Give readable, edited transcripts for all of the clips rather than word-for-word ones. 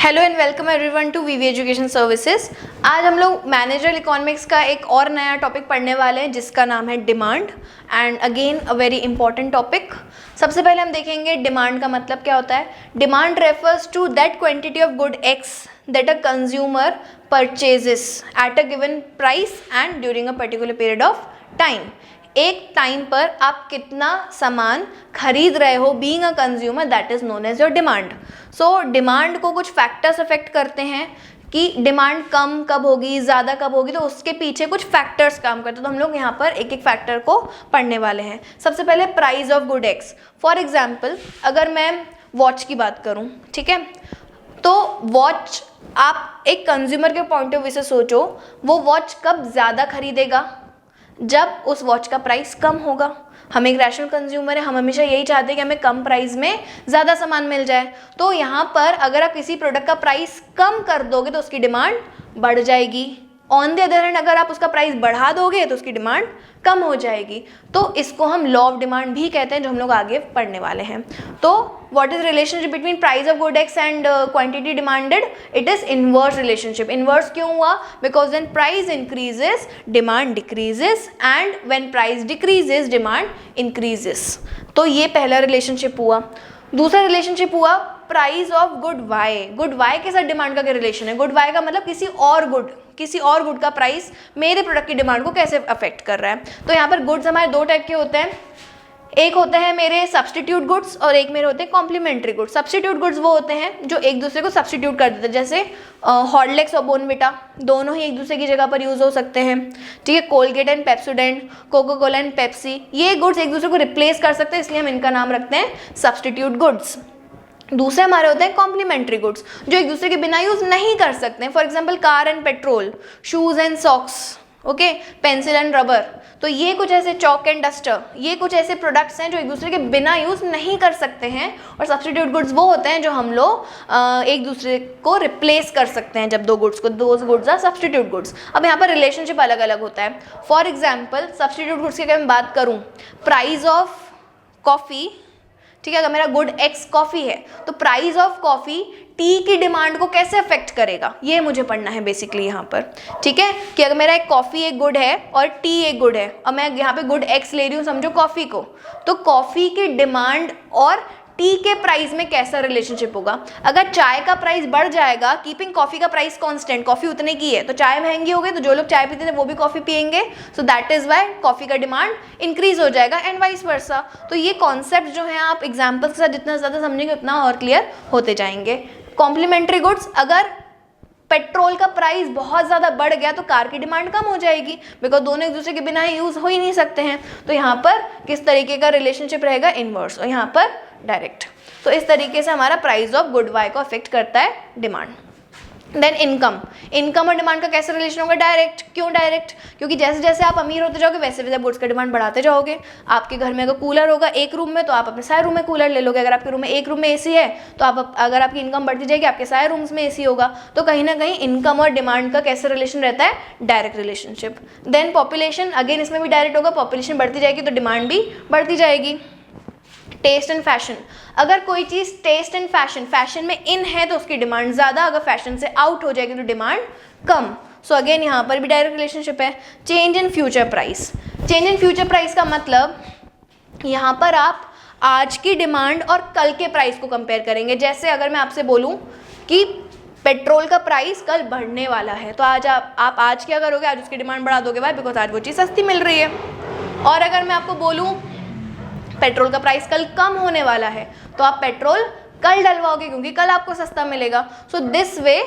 Hello and welcome everyone to VV education services. आज हम लोग मैनेजरल इकोनॉमिक्स का एक और नया टॉपिक पढ़ने वाले हैं जिसका नाम है demand, and again a very important topic. सबसे पहले हम देखेंगे डिमांड का मतलब क्या होता है। Demand refers to that quantity of good X that a consumer purchases at a given price and during a particular period of time. एक टाइम पर आप कितना सामान खरीद रहे हो, being a consumer, that is known as your demand. So demand को कुछ फैक्टर्स अफेक्ट करते हैं कि डिमांड कम कब होगी, ज़्यादा कब होगी, तो उसके पीछे कुछ फैक्टर्स काम करते हैं। तो हम लोग यहाँ पर एक एक फैक्टर को पढ़ने वाले हैं। सबसे पहले price of good x. For example अगर मैं वॉच की बात करूँ, ठीक है, तो वॉच आप एक कंज्यूमर के पॉइंट ऑफ व्यू से सोचो, वो वॉच कब ज़्यादा खरीदेगा, जब उस वॉच का प्राइस कम होगा। हम एक रैशनल कंज्यूमर है, हम हमेशा यही चाहते हैं कि हमें कम प्राइस में ज़्यादा सामान मिल जाए। तो यहाँ पर अगर आप किसी प्रोडक्ट का प्राइस कम कर दोगे तो उसकी डिमांड बढ़ जाएगी। ऑन द अदर हैंड अगर आप उसका प्राइस बढ़ा दोगे तो उसकी डिमांड कम हो जाएगी। तो इसको हम लॉ ऑफ डिमांड भी कहते हैं, जो हम लोग आगे पढ़ने वाले हैं। तो what is relationship between price of good X and quantity demanded? It is inverse relationship. Inverse क्यों हुआ? Because when price increases demand decreases, and when price decreases demand increases. तो ये पहला रिलेशनशिप हुआ। दूसरा रिलेशनशिप हुआ price of good Y. Good Y के साथ डिमांड का क्या रिलेशन है? गुड वाई का मतलब किसी और गुड का प्राइस मेरे प्रोडक्ट की डिमांड को कैसे अफेक्ट कर रहा है। तो यहाँ पर गुड्स हमारे दो टाइप के होते हैं। एक होते हैं मेरे सब्सटीट्यूट गुड्स और एक मेरे होते हैं कॉम्प्लीमेंट्री गुड्स। सब्सटीट्यूट गुड्स वो होते हैं जो एक दूसरे को सब्सटीट्यूट कर देते हैं, जैसे हॉर्लिक्स और बोर्नविटा दोनों ही एक दूसरे की जगह पर यूज हो सकते हैं, ठीक है। Colgate and Pepsodent, Coca Cola and Pepsi, ये गुड्स एक दूसरे को रिप्लेस कर सकते हैं, इसलिए हम इनका नाम रखते हैं सब्सटीट्यूट गुड्स। दूसरे हमारे होते हैं कॉम्प्लीमेंट्री गुड्स, जो एक दूसरे के बिना यूज नहीं कर सकते हैं। For example car and petrol, shoes and socks, okay, pencil and rubber. तो ये कुछ ऐसे चॉक एंड डस्टर, ये कुछ ऐसे प्रोडक्ट्स हैं जो एक दूसरे के बिना यूज नहीं कर सकते हैं। और सब्स्टिट्यूट गुड्स वो होते हैं जो हम लोग एक दूसरे को रिप्लेस कर सकते हैं। जब दो गुड्स आर सब्स्टिट्यूट गुड्स। अब यहाँ पर रिलेशनशिप अलग अलग होता है। फॉर एग्जाम्पल सब्स्टिट्यूट गुड्स की अगर मैं बात करूँ, प्राइस ऑफ कॉफ़ी, ठीक है, अगर मेरा गुड एक्स कॉफ़ी है तो प्राइस ऑफ कॉफ़ी टी की डिमांड को कैसे अफेक्ट करेगा, ये मुझे पढ़ना है बेसिकली यहाँ पर, ठीक है। कि अगर मेरा एक कॉफ़ी एक गुड है और टी एक गुड है, और मैं यहाँ पे गुड एक्स ले रही हूँ समझो कॉफ़ी को, तो कॉफ़ी की डिमांड और टी के प्राइस में कैसा रिलेशनशिप होगा। अगर चाय का प्राइस बढ़ जाएगा, कीपिंग कॉफ़ी का प्राइस कांस्टेंट, कॉफ़ी उतने की है तो चाय महंगी हो गई, तो जो लोग चाय पीते थे वो भी कॉफ़ी पियेंगे, so that is why coffee का डिमांड इंक्रीज हो जाएगा, एंड वाइस वर्सा। तो ये कॉन्सेप्ट जो है आप एग्जाम्पल्स के साथ जितना ज़्यादा समझेंगे उतना और क्लियर होते जाएंगे। कॉम्प्लीमेंट्री गुड्स, अगर पेट्रोल का प्राइस बहुत ज़्यादा बढ़ गया तो कार की डिमांड कम हो जाएगी, बिकॉज दोनों एक दूसरे के बिना यूज़ हो ही नहीं सकते हैं। तो यहाँ पर किस तरीके का रिलेशनशिप रहेगा? इनवर्स, और यहाँ पर डायरेक्ट। तो इस तरीके से हमारा प्राइस ऑफ गुड वाई को अफेक्ट करता है डिमांड। देन इनकम और डिमांड का कैसे रिलेशन होगा? डायरेक्ट। क्यों डायरेक्ट? क्योंकि जैसे जैसे आप अमीर होते जाओगे वैसे वैसे गुड्स का डिमांड बढ़ाते जाओगे। आपके घर में अगर कूलर होगा एक रूम में तो आप अपने सारे रूम में कूलर ले लोगे। अगर आपके रूम में एक रूम में एसी है तो अगर आपकी इनकम बढ़ती जाएगी आपके सारे रूम्स में एसी होगा। तो कहीं ना कहीं इनकम और डिमांड का कैसे रिलेशन रहता है? Direct relationship. Then population, again इसमें भी डायरेक्ट होगा। पॉपुलेशन बढ़ती जाएगी तो डिमांड भी बढ़ती जाएगी। टेस्ट एंड फैशन, अगर कोई चीज़ टेस्ट एंड फैशन में इन है तो उसकी डिमांड ज़्यादा, अगर फैशन से आउट हो जाएगी तो डिमांड कम। सो अगेन यहाँ पर भी डायरेक्ट रिलेशनशिप है। Change in future price, change in future price का मतलब यहाँ पर आप आज की डिमांड और कल के प्राइस को कंपेयर करेंगे। जैसे अगर मैं आपसे बोलूँ कि पेट्रोल का प्राइस कल बढ़ने वाला है, तो आज आप आज क्या करोगे? आज उसकी डिमांड बढ़ा दोगे, भाई, बिकॉज आज वो चीज़ सस्ती मिल रही है। और अगर मैं आपको बोलूँ पेट्रोल का प्राइस कल कम होने वाला है, तो आप पेट्रोल कल डलवाओगे क्योंकि कल आपको सस्ता मिलेगा। So this way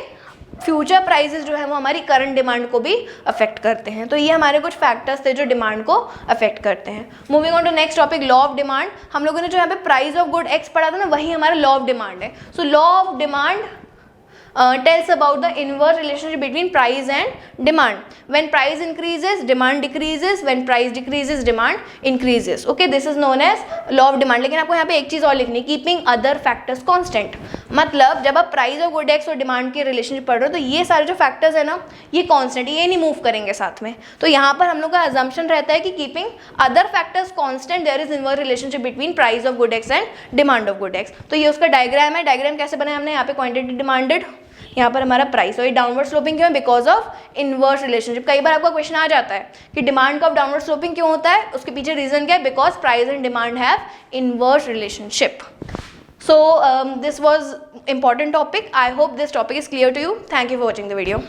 future prices जो है वो हमारी करंट डिमांड को भी अफेक्ट करते हैं। तो ये हमारे कुछ फैक्टर्स थे जो डिमांड को अफेक्ट करते हैं। Moving on to next topic, law of demand. हम लोगों ने जो यहाँ पे प्राइस ऑफ गुड एक्स पढ़ा था ना, वही हमारा लॉ ऑफ डिमांड है। So law of demand tells about the inverse relationship between price and demand. When price increases, demand decreases. When price decreases, demand increases. Okay, this is known as law of demand. लेकिन आपको यहाँ पे एक चीज़ और लिखनी, keeping other factors constant। मतलब जब आप प्राइस और गुड एक्स और डिमांड के रिलेशनशिप पढ़ रहे हो तो ये सारे जो फैक्टर्स है ना, ये कांस्टेंट, ये नहीं मूव करेंगे साथ में। तो यहाँ पर हम लोग का अजम्पशन रहता है कि keeping other factors constant there is inverse relationship between price of good X and demand of good X. तो ये उसका डायग्राम है। डायग्राम कैसे बनाया हमने? यहाँ पे क्वांटिटी डिमांडेड, यहाँ पर हमारा प्राइस, और ये डाउनवर्ड स्लोपिंग क्यों है? Because of inverse relationship. कई बार आपका क्वेश्चन आ जाता है कि डिमांड का डाउनवर्ड स्लोपिंग क्यों होता है, उसके पीछे रीजन क्या है? Because price and demand have inverse relationship. So this was important topic. I hope this topic is clear to you. Thank you for watching the video.